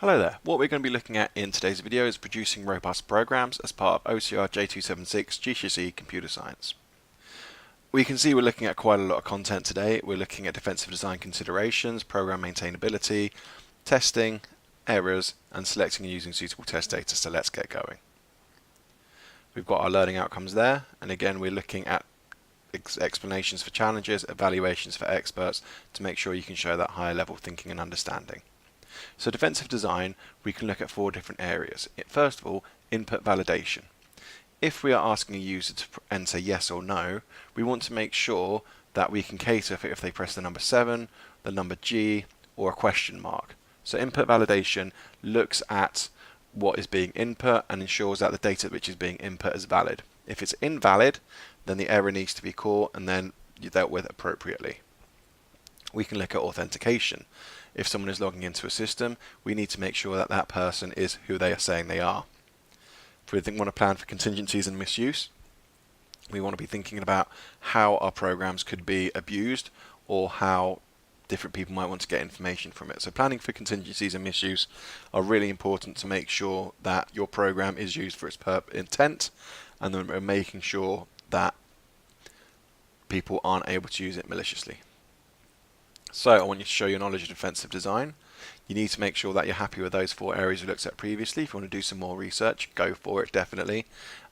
Hello there. What we're going to be looking at in today's video is producing robust programs as part of OCR J276 GCSE Computer Science. We can see we're looking at quite a lot of content today. We're looking at defensive design considerations, program maintainability, testing, errors, and selecting and using suitable test data. So let's get going. We've got our learning outcomes there, and again we're looking at explanations for challenges, evaluations for experts to make sure you can show that higher level thinking and understanding. So defensive design, we can look at 4 different areas. First of all, input validation. If we are asking a user to enter yes or no, we want to make sure that we can cater for if they press the number 7, the number G, or a question mark. So input validation looks at what is being input and ensures that the data which is being input is valid. If it's invalid, then the error needs to be caught and then dealt with appropriately. We can look at authentication. If someone is logging into a system, we need to make sure that that person is who they are saying they are. If we want to plan for contingencies and misuse, we want to be thinking about how our programs could be abused or how different people might want to get information from it. So planning for contingencies and misuse are really important to make sure that your program is used for its intent, and then we're making sure that people aren't able to use it maliciously. So I want you to show your knowledge of defensive design. You need to make sure that you're happy with those 4 areas we looked at previously. If you want to do some more research, go for it, definitely.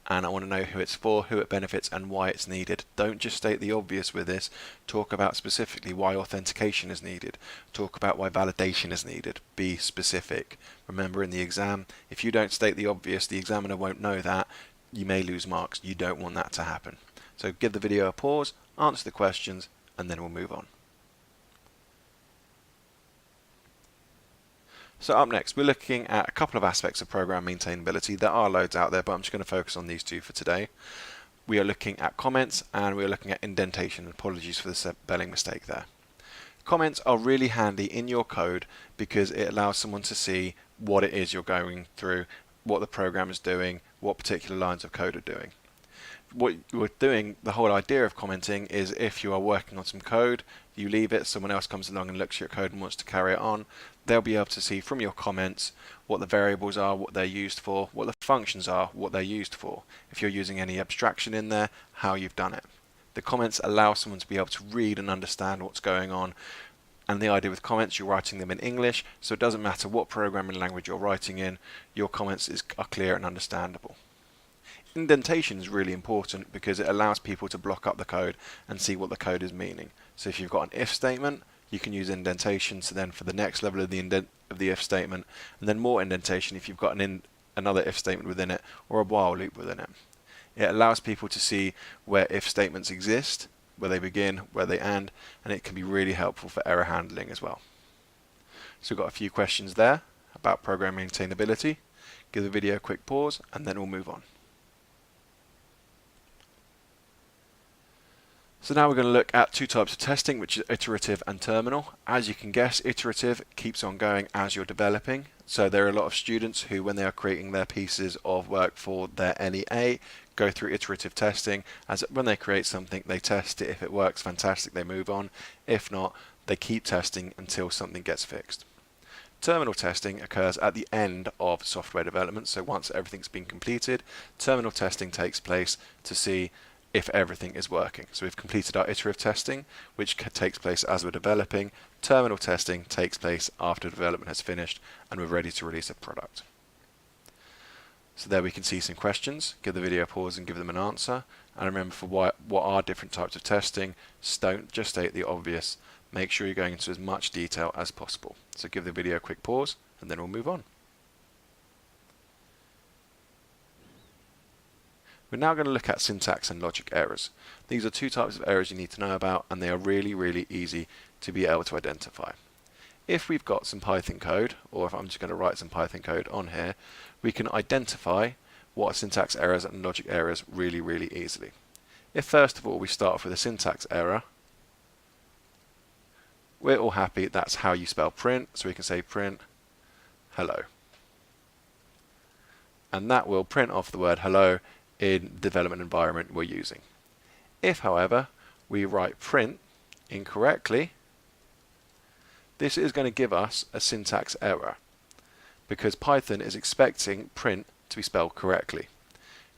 And I want to know who it's for, who it benefits, and why it's needed. Don't just state the obvious with this. Talk about specifically why authentication is needed. Talk about why validation is needed. Be specific. Remember, in the exam, if you don't state the obvious, the examiner won't know that. You may lose marks. You don't want that to happen. So give the video a pause, answer the questions, and then we'll move on. So up next, we're looking at a couple of aspects of program maintainability. There are loads out there, but I'm just going to focus on these 2 for today. We are looking at comments and we are looking at indentation. Apologies for the spelling mistake there. Comments are really handy in your code because it allows someone to see what it is you're going through, what the program is doing, what particular lines of code are doing. What you're doing, the whole idea of commenting is if you are working on some code, you leave it, someone else comes along and looks at your code and wants to carry it on, they'll be able to see from your comments what the variables are, what they're used for, what the functions are, what they're used for. If you're using any abstraction in there, how you've done it. The comments allow someone to be able to read and understand what's going on. And the idea with comments, you're writing them in English, so it doesn't matter what programming language you're writing in, your comments are clear and understandable. Indentation is really important because it allows people to block up the code and see what the code is meaning. So if you've got an if statement, you can use indentation, so then for the next level of the if statement, and then more indentation if you've got another if statement within it or a while loop within it. It allows people to see where if statements exist, where they begin, where they end, and it can be really helpful for error handling as well. So we've got a few questions there about program maintainability. Give the video a quick pause and then we'll move on. So now we're going to look at 2 types of testing, which is iterative and terminal. As you can guess, iterative keeps on going as you're developing. So there are a lot of students who, when they are creating their pieces of work for their NEA, go through iterative testing. As when they create something, they test it. If it works, fantastic, they move on. If not, they keep testing until something gets fixed. Terminal testing occurs at the end of software development. So once everything's been completed, terminal testing takes place to see if everything is working. So we've completed our iterative testing, which takes place as we're developing. Terminal testing takes place after development has finished and we're ready to release a product. So there we can see some questions. Give the video a pause and give them an answer. And remember, for what are different types of testing, don't just state the obvious. Make sure you're going into as much detail as possible. So give the video a quick pause and then we'll move on. We're now going to look at syntax and logic errors. These are 2 types of errors you need to know about, and they are really, really easy to be able to identify. If we've got some Python code, or if I'm just going to write some Python code on here, we can identify what are syntax errors and logic errors really, really easily. If first of all we start off with a syntax error, we're all happy that's how you spell print, so we can say print hello. And that will print off the word hello in the development environment we're using. If, however, we write print incorrectly, this is going to give us a syntax error. because Python is expecting print to be spelled correctly.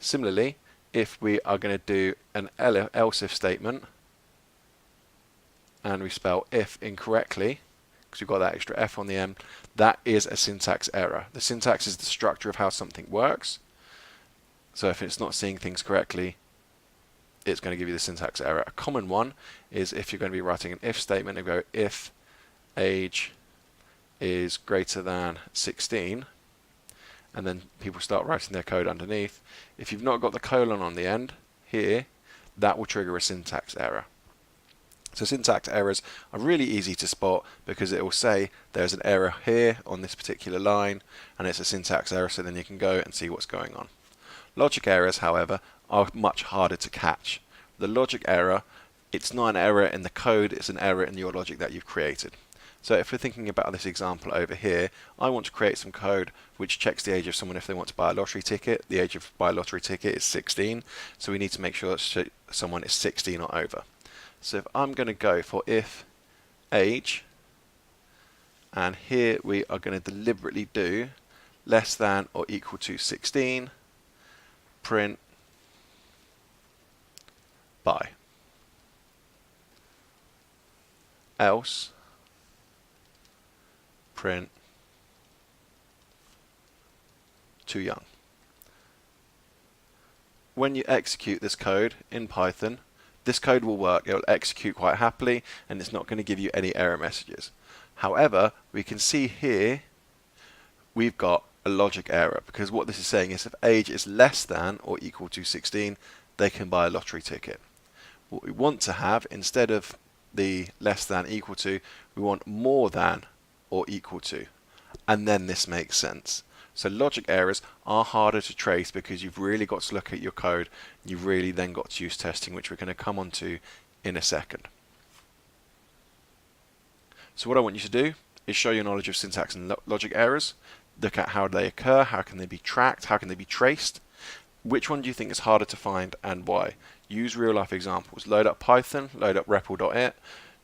Similarly, if we are going to do an else if statement and we spell if incorrectly, because we've got that extra F on the end, that is a syntax error. The syntax is the structure of how something works. So if it's not seeing things correctly, it's going to give you the syntax error. A common one is if you're going to be writing an if statement and go if age is greater than 16, and then people start writing their code underneath. If you've not got the colon on the end here, that will trigger a syntax error. So syntax errors are really easy to spot because it will say there's an error here on this particular line and it's a syntax error, so then you can go and see what's going on. Logic errors, however, are much harder to catch. The logic error, it's not an error in the code, it's an error in your logic that you've created. So if we're thinking about this example over here, I want to create some code which checks the age of someone if they want to buy a lottery ticket. The age of buy a lottery ticket is 16, so we need to make sure that someone is 16 or over. So if I'm going to go for if age, and here we are going to deliberately do less than or equal to 16, print buy. Else, print too young. When you execute this code in Python, this code will work. It will execute quite happily and it's not going to give you any error messages. However, we can see here we've got a logic error, because what this is saying is if age is less than or equal to 16, they can buy a lottery ticket. What we want to have, instead of the less than equal to, we want more than or equal to, and then this makes sense. So logic errors are harder to trace because you've really got to look at your code. You've really then got to use testing, which we're going to come on to in a second. So what I want you to do is show your knowledge of syntax and logic errors. Look at how they occur, how can they be tracked, how can they be traced. Which one do you think is harder to find and why? Use real life examples. Load up Python, load up REPL.it,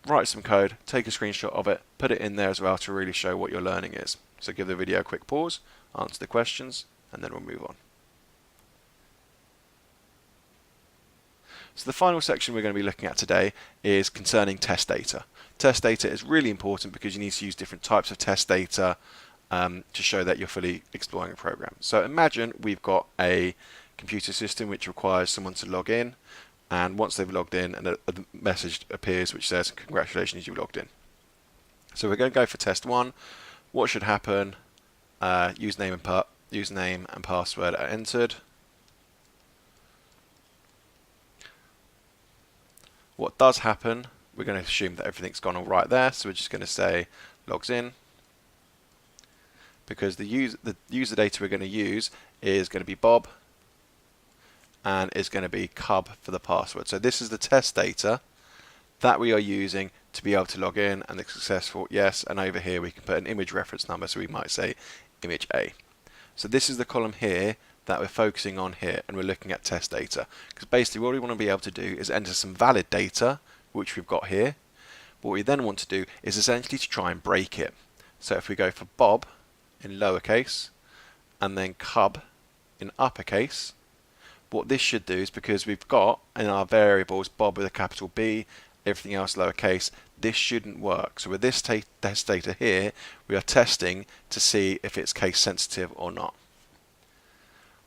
write some code, take a screenshot of it, put it in there as well to really show what your learning is. So give the video a quick pause, answer the questions, and then we'll move on. So the final section we're going to be looking at today is concerning test data. Test data is really important because you need to use different types of test data to show that you're fully exploring a program. So imagine we've got a computer system which requires someone to log in, and once they've logged in, and a message appears which says congratulations, you've logged in. So we're going to go for test 1. What should happen? Username and password are entered. What does happen? We're going to assume that everything's gone all right there, so we're just going to say logs in, because the user data we're going to use is going to be Bob and is going to be cub for the password. So this is the test data that we are using to be able to log in, and the successful yes, and over here we can put an image reference number, so we might say image A. So this is the column here that we're focusing on here, and we're looking at test data, because basically what we want to be able to do is enter some valid data, which we've got here. What we then want to do is essentially to try and break it. So if we go for Bob in lowercase and then cub in uppercase, what this should do is, because we've got in our variables Bob with a capital B, everything else lowercase, this shouldn't work. So with this test data here, we are testing to see if it's case sensitive or not.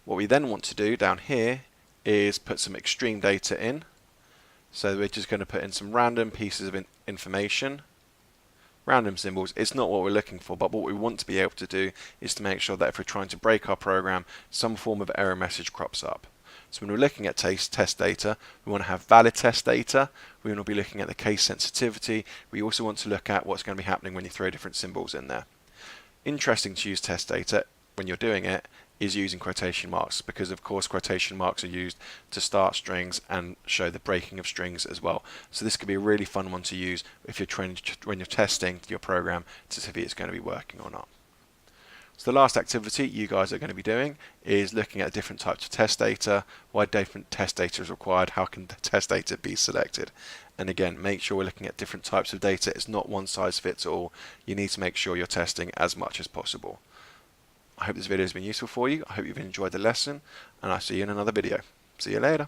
What we then want to do down here is put some extreme data in. So we're just going to put in some random pieces of information, random symbols. It's not what we're looking for, but what we want to be able to do is to make sure that if we're trying to break our program, some form of error message crops up. So when we're looking at test data, we want to have valid test data. We want to be looking at the case sensitivity. We also want to look at what's going to be happening when you throw different symbols in there. Interesting to use test data when you're doing it is using quotation marks, because of course quotation marks are used to start strings and show the breaking of strings as well. So this could be a really fun one to use if you're when you're testing your program to see if it's going to be working or not. So the last activity you guys are going to be doing is looking at different types of test data, why different test data is required, how can the test data be selected. And again, make sure we're looking at different types of data. It's not one size fits all. You need to make sure you're testing as much as possible. I hope this video has been useful for you. I hope you've enjoyed the lesson, and I'll see you in another video. See you later.